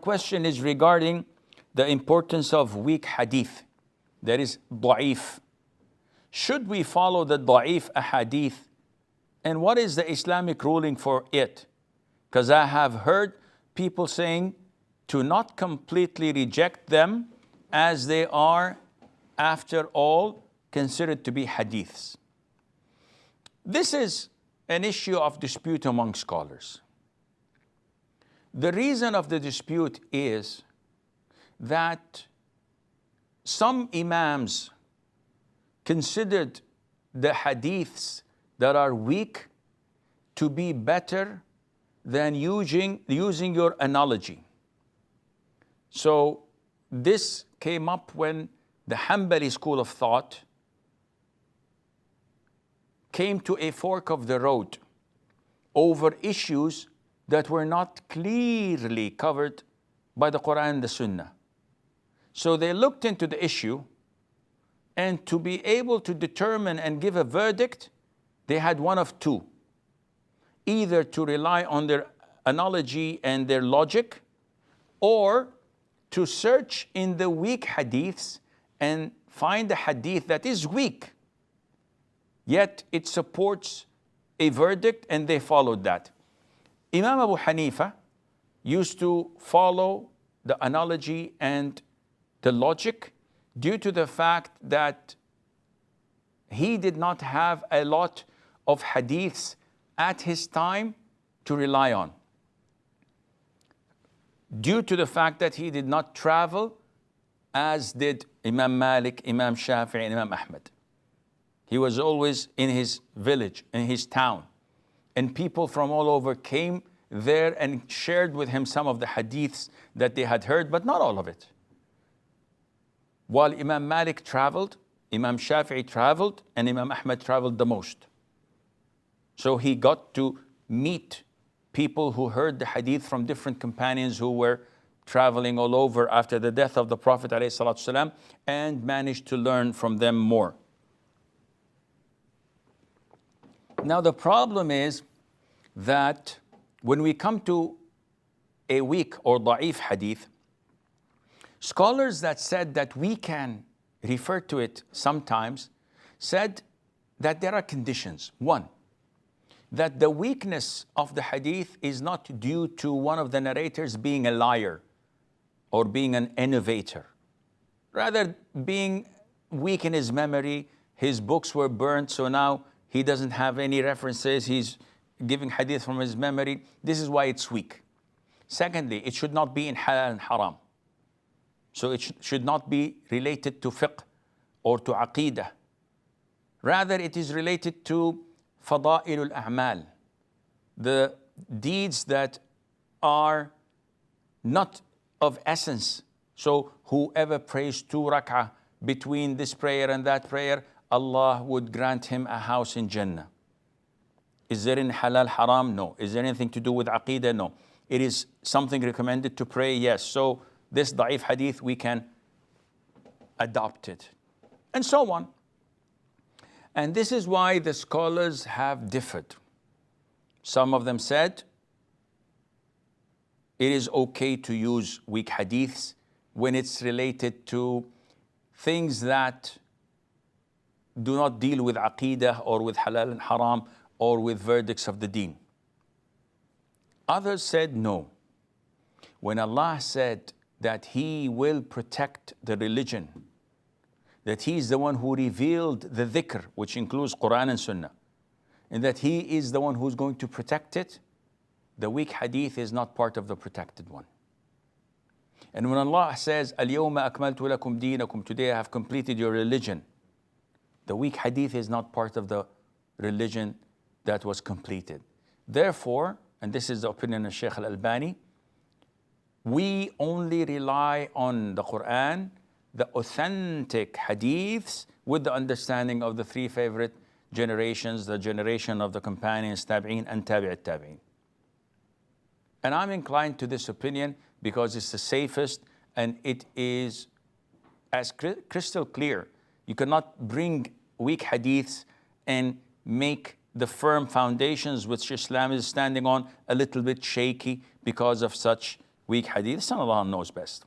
question is regarding the importance of weak hadith, that is da'if. Should we follow the da'if ahadith? And what is the Islamic ruling for it? Because I have heard people saying to not completely reject them, as they are, after all, considered to be hadiths. This is an issue of dispute among scholars. The reason of the dispute is that some imams considered the hadiths that are weak to be better than using your analogy. So this came up when the Hanbali school of thought came to a fork of the road over issues that were not clearly covered by the Quran and the Sunnah. So they looked into the issue, and to be able to determine and give a verdict, they had one of two. Either to rely on their analogy and their logic, or to search in the weak hadiths and find a hadith that is weak, yet it supports a verdict, and they followed that. Imam Abu Hanifa used to follow the analogy and the logic due to the fact that he did not have a lot of hadiths at his time to rely on. Due to the fact that he did not travel as did Imam Malik, Imam Shafi'i, and Imam Ahmad. He was always in his village, in his town. And people from all over came there and shared with him some of the hadiths that they had heard, but not all of it. While Imam Malik traveled, Imam Shafi'i traveled, and Imam Ahmad traveled the most. So he got to meet people who heard the hadith from different companions who were traveling all over after the death of the Prophet ﷺ, and managed to learn from them more. Now the problem is that when we come to a weak or da'if hadith, scholars that said that we can refer to it sometimes said that there are conditions. One, that the weakness of the hadith is not due to one of the narrators being a liar or being an innovator. Rather, being weak in his memory, his books were burnt, so now he doesn't have any references, he's giving hadith from his memory. This is why it's weak. Secondly, it should not be in halal and haram. So it should not be related to fiqh or to aqeedah. Rather, it is related to fada'ilul a'mal, the deeds that are not of essence. So whoever prays 2 rak'ah between this prayer and that prayer, Allah would grant him a house in Jannah. Is there in halal haram? No. Is there anything to do with aqeedah? No. It is something recommended to pray? Yes. So this da'if hadith, we can adopt it. And so on. And this is why the scholars have differed. Some of them said it is okay to use weak hadiths when it's related to things that do not deal with aqeedah or with halal and haram or with verdicts of the deen. Others said no. When Allah said that He will protect the religion, that He is the one who revealed the dhikr, which includes Quran and Sunnah, and that He is the one who's going to protect it, the weak hadith is not part of the protected one. And when Allah says, "Al-yawma akmaltu lakum deenakum," today I have completed your religion, the weak hadith is not part of the religion that was completed. Therefore, and this is the opinion of Sheikh Al-Albani, we only rely on the Quran, the authentic hadiths, with the understanding of the 3 favorite generations, the generation of the companions, tabi'in and tabi'at tabi'in. And I'm inclined to this opinion because it's the safest and it is as crystal clear. You cannot bring weak hadiths and make the firm foundations which Islam is standing on a little bit shaky because of such weak hadith, Allah knows best.